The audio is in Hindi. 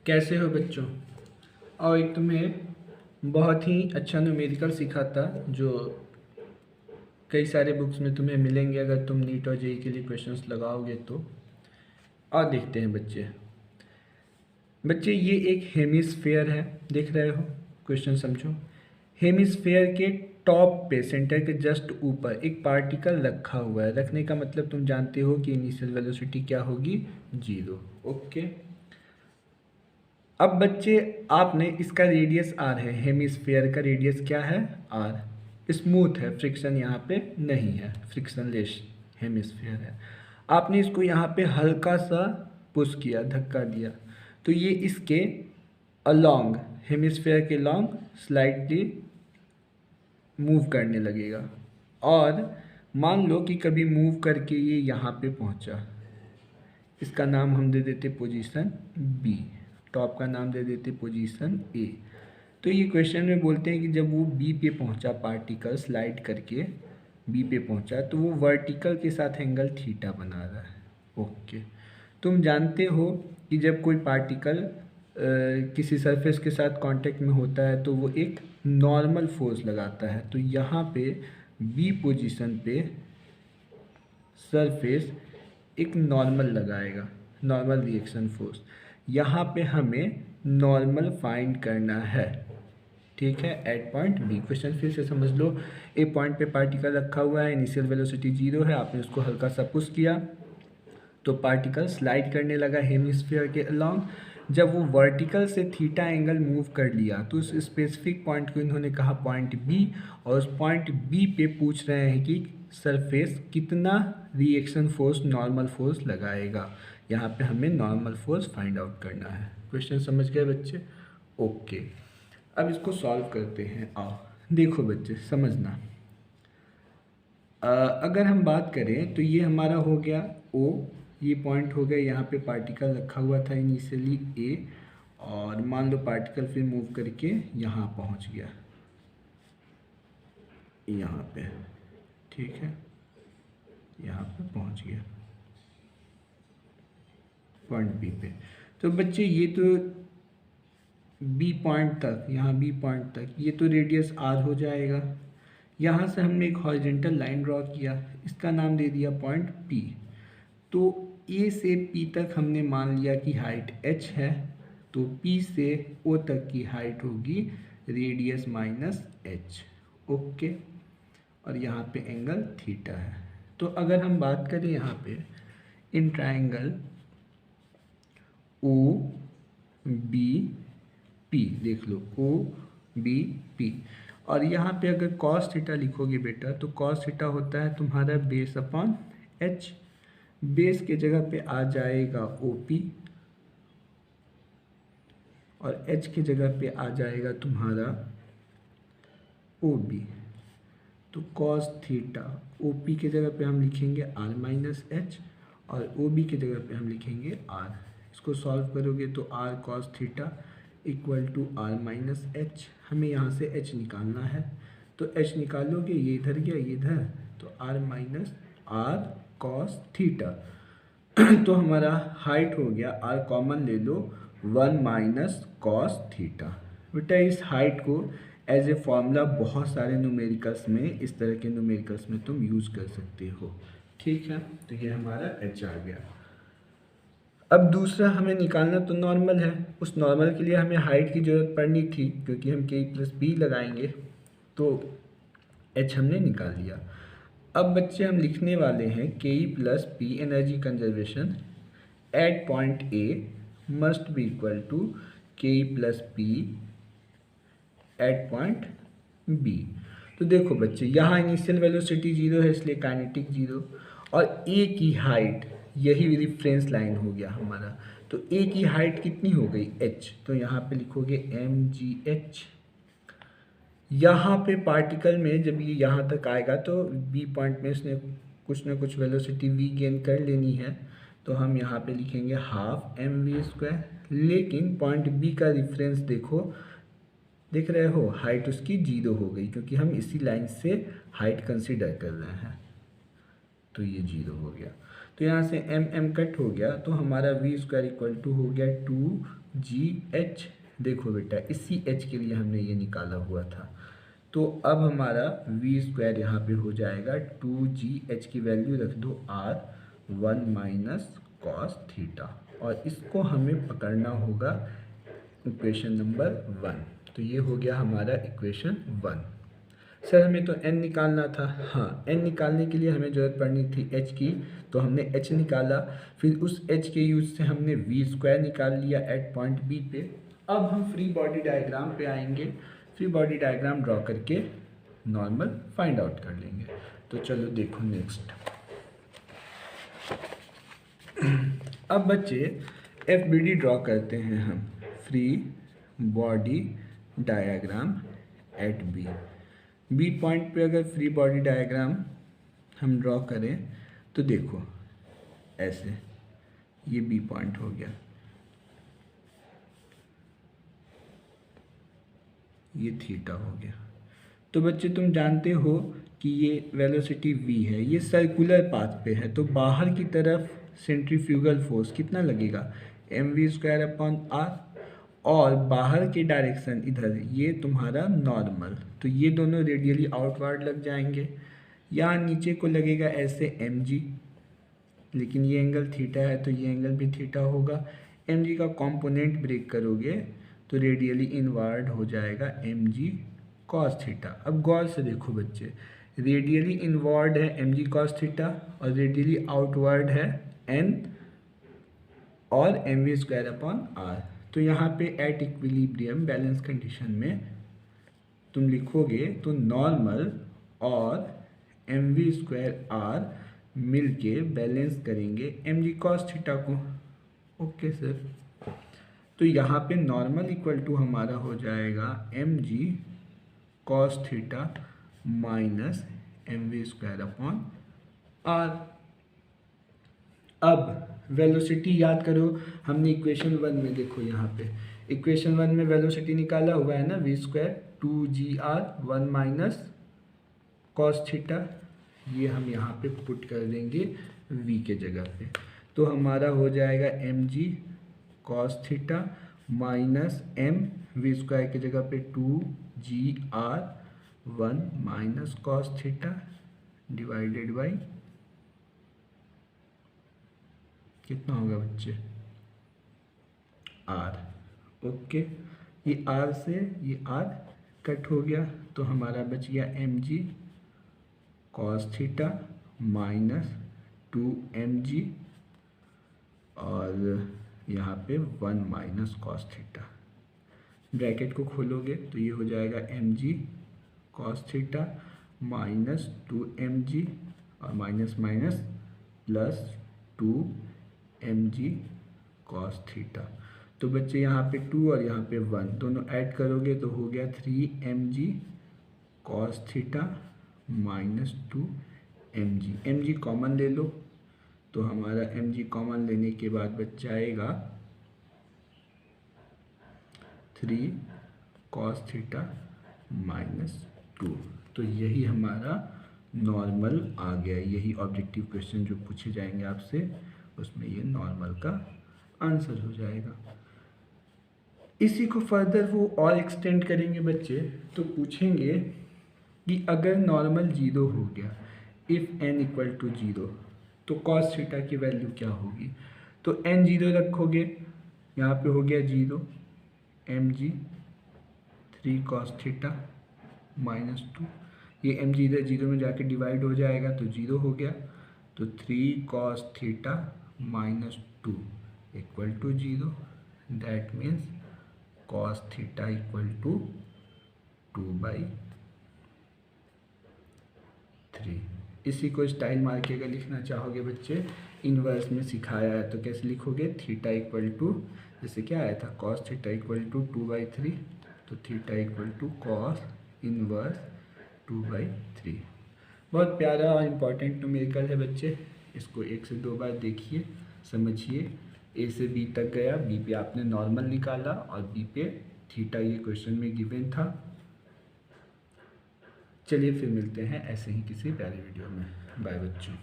कैसे हो बच्चों। और एक तुम्हें बहुत ही अच्छा न्यूमेरिकल सीखा था जो कई सारे बुक्स में तुम्हें मिलेंगे अगर तुम नीट और जेई के लिए क्वेश्चंस लगाओगे तो। और देखते हैं बच्चे बच्चे ये एक हेमिस्फेयर है, देख रहे हो। क्वेश्चन समझो। हेमिस्फेयर के टॉप पे सेंटर के जस्ट ऊपर एक पार्टिकल रखा हुआ है। रखने का मतलब तुम जानते हो कि इनिशियल वेलोसिटी क्या होगी, 0। ओके। अब बच्चे आपने इसका रेडियस आर है, हेमिस्फेयर का रेडियस क्या है, आर। स्मूथ है, फ्रिक्शन यहाँ पे नहीं है, फ्रिक्शनलेस हेमिस्फेयर है। आपने इसको यहाँ पे हल्का सा पुश किया, धक्का दिया, तो ये इसके अलोंग, हेमिस्फेयर के लॉन्ग स्लाइटली मूव करने लगेगा। और मान लो कि कभी मूव करके ये यहाँ पे पहुँचा, इसका नाम हम दे देते पोजीशन बी, टॉप का नाम दे देते पोजीशन ए। तो ये क्वेश्चन में बोलते हैं कि जब वो बी पे पहुंचा, पार्टिकल स्लाइड करके बी पे पहुंचा, तो वो वर्टिकल के साथ एंगल थीटा बना रहा है। ओके। तुम जानते हो कि जब कोई पार्टिकल किसी सरफेस के साथ कांटेक्ट में होता है तो वो एक नॉर्मल फोर्स लगाता है। तो यहाँ पे बी पोजीशन पे सरफेस एक नॉर्मल लगाएगा, नॉर्मल रिएक्शन फोर्स। यहाँ पे हमें नॉर्मल फाइंड करना है, ठीक है, एट पॉइंट बी। क्वेश्चन फिर से समझ लो। ए पॉइंट पे पार्टिकल रखा हुआ है, इनिशियल वेलोसिटी 0 है, आपने उसको हल्का सा पुश किया तो पार्टिकल स्लाइड करने लगा हेमिस्फीयर के अलोंग। जब वो वर्टिकल से थीटा एंगल मूव कर लिया तो उस स्पेसिफिक पॉइंट को इन्होंने कहा पॉइंट बी, और उस पॉइंट बी पे पूछ रहे हैं कि सरफेस कितना रिएक्शन फोर्स, नॉर्मल फोर्स लगाएगा। यहाँ पे हमें नॉर्मल फोर्स फाइंड आउट करना है। क्वेश्चन समझ गए बच्चे? ओके। अब इसको सॉल्व करते हैं। आओ देखो बच्चे, समझना। अगर हम बात करें तो ये हमारा हो गया ओ, ये पॉइंट हो गया, यहाँ पे पार्टिकल रखा हुआ था इनिशियली ए, और मान लो पार्टिकल फिर मूव करके यहाँ पहुँच गया, यहाँ पे, ठीक है, यहाँ पे पहुँच गया पॉइंट बी पे। तो बच्चे ये तो बी पॉइंट तक, यहाँ बी पॉइंट तक ये तो रेडियस आर हो जाएगा। यहाँ से हमने एक हॉरिजॉन्टल लाइन ड्रॉ किया, इसका नाम दे दिया पॉइंट पी। तो ए से पी तक हमने मान लिया कि हाइट h है, तो पी से ओ तक की हाइट होगी रेडियस माइनस h। ओके। और यहाँ पे एंगल थीटा है। तो अगर हम बात करें यहाँ पे in triangle O B P, देख लो ओ बी पी, और यहाँ पे अगर कॉस थीटा लिखोगे बेटा तो कॉस थीटा होता है तुम्हारा बेस अपॉन एच। बेस के जगह पे आ जाएगा ओ पी और एच की जगह पे आ जाएगा तुम्हारा ओ बी। तो कॉस थीटा ओ पी की जगह पे हम लिखेंगे आर माइनस एच, और ओ बी की जगह पे हम लिखेंगे आर। इसको सॉल्व करोगे तो R cos theta equal to R minus H. हमें यहाँ से एच निकालना है, तो एच निकालोगे, ये इधर गया, ये इधर, तो R minus R cos theta. तो हमारा हाइट हो गया, आर कॉमन ले लो, 1 माइनस कॉस थीटा। बेटा इस हाइट को एज ए फॉर्मूला बहुत सारे न्यूमेरिकल्स में, इस तरह के न्यूमेरिकल्स में तुम यूज़ कर सकते हो, ठीक है। तो ये हमारा एच आ गया। अब दूसरा हमें निकालना तो नॉर्मल है, उस नॉर्मल के लिए हमें हाइट की ज़रूरत पड़नी थी क्योंकि हम के प्लस बी लगाएंगे, तो एच हमने निकाल लिया। अब बच्चे हम लिखने वाले हैं K E plus P energy conservation at point A must be equal to K E plus P at point B. तो देखो बच्चे, यहाँ इनिशियल वेलोसिटी 0 है इसलिए काइनेटिक 0, और ए की हाइट, यही रेफरेंस लाइन हो गया हमारा। तो ए की हाइट कितनी हो गई, h, तो यहाँ पे लिखोगे एम जी एच। यहाँ पे पार्टिकल में जब ये यहाँ तक आएगा तो बी पॉइंट में इसने कुछ ना कुछ वेलोसिटी v गेन कर लेनी है, तो हम यहाँ पे लिखेंगे हाफ एम वी स्क्वायर। लेकिन पॉइंट बी का रिफरेंस देखो, देख रहे हो, हाइट उसकी 0 हो गई क्योंकि हम इसी लाइन से हाइट कंसीडर कर रहे हैं, तो ये 0 हो गया। तो यहाँ से एम एम कट हो गया, तो हमारा वी स्क्वायर इक्वल टू हो गया 2 GH, देखो बेटा इसी H के लिए हमने ये निकाला हुआ था। तो अब हमारा वी स्क्वायर यहाँ पे हो जाएगा 2GH की वैल्यू रख दो R1 माइनस कॉस थीटा, और इसको हमें पकड़ना होगा इक्वेशन नंबर 1। तो ये हो गया हमारा इक्वेशन 1। सर हमें तो n निकालना था। हाँ, n निकालने के लिए हमें ज़रूरत पड़नी थी h की, तो हमने h निकाला, फिर उस h के यूज़ से हमने v स्क्वायर निकाल लिया एट पॉइंट b पे। अब हम फ्री बॉडी डायग्राम पे आएंगे, फ्री बॉडी डायग्राम ड्रॉ करके नॉर्मल फाइंड आउट कर लेंगे। तो चलो देखो नेक्स्ट। अब बच्चे FBD ड्रॉ करते हैं हम, free body diagram at B point पे अगर फ्री बॉडी डायग्राम हम ड्रॉ करें तो देखो ऐसे, ये बी पॉइंट हो गया, ये थीटा हो गया। तो बच्चे तुम जानते हो कि ये वेलोसिटी v है, ये सर्कुलर पाथ पे है, तो बाहर की तरफ सेंट्रीफ्यूगल फोर्स कितना लगेगा, mv²/r, और बाहर के डायरेक्शन इधर ये तुम्हारा नॉर्मल, तो ये दोनों रेडियली आउटवर्ड लग जाएंगे। यहाँ नीचे को लगेगा ऐसे mg, लेकिन ये एंगल थीटा है तो ये एंगल भी थीटा होगा। mg का कंपोनेंट ब्रेक करोगे तो रेडियली इनवर्ड हो जाएगा mg cos थीटा। अब गौर से देखो बच्चे, रेडियली इनवर्ड है mg cos थीटा और रेडियली आउटवर्ड है n और mv²/r। तो यहाँ पे एट इक्विलिब्रियम बैलेंस कंडीशन में तुम लिखोगे तो नॉर्मल और mv²r मिलके बैलेंस करेंगे mg cos थीटा को। ओके सर, तो यहाँ पे नॉर्मल इक्वल टू हमारा हो जाएगा mg cos theta minus mv²/r। अब वेलोसिटी याद करो, हमने इक्वेशन 1 में देखो, यहाँ पे इक्वेशन 1 में वेलोसिटी निकाला हुआ है ना, v² 2gr1 minus cos theta, ये हम यहाँ पे पुट कर देंगे v के जगह पे। तो हमारा हो जाएगा mg cos theta minus m v² की जगह पे 2gr1 minus cos theta divided by कितना होगा बच्चे, r। ओके, ये r से ये r कट हो गया, तो हमारा बच गया mg cos theta minus 2mg और यहाँ पे 1 माइनस कॉस थीटा। ब्रैकेट को खोलोगे तो ये हो जाएगा mg cos theta minus 2mg और minus minus plus 2mg cos theta. तो बच्चे यहाँ पे 2 और यहाँ पे 1 दोनों ऐड करोगे तो हो गया 3mg cos theta minus 2mg। mg common ले लो, तो हमारा mg कॉमन लेने के बाद बच जाएगा 3 cos थीटा माइनस 2। तो यही हमारा नॉर्मल आ गया, यही ऑब्जेक्टिव क्वेश्चन जो पूछे जाएंगे आपसे उसमें ये नॉर्मल का आंसर हो जाएगा। इसी को फर्दर वो और एक्सटेंड करेंगे बच्चे, तो पूछेंगे कि अगर नॉर्मल 0 हो गया, इफ़ n इक्वल टू 0, तो cos थीटा की वैल्यू क्या होगी। तो n 0 रखोगे, यहाँ पे हो गया 0, mg 3 cos थीटा माइनस 2, ये mg इधर 0 में जाके डिवाइड हो जाएगा तो 0 हो गया, तो 3 cos theta minus 2 equal to 0, that means cos theta equal to 2/3। इसी को स्टाइल मार के अगर लिखना चाहोगे बच्चे, इनवर्स में सिखाया है तो कैसे लिखोगे, थीटा इक्वल टू, जैसे क्या आया था cos थीटा इक्वल टू 2/3, तो theta equal to cos inverse 2/3। बहुत प्यारा और इम्पॉर्टेंट न्यूमेरिकल है बच्चे, इसको 1 से 2 बार देखिए, समझिए। ए से बी तक गया, बी पे आपने नॉर्मल निकाला और बी पे थीटा ये क्वेश्चन में गिवन था। चलिए फिर मिलते हैं ऐसे ही किसी प्यारे वीडियो में। बाय बच्चों।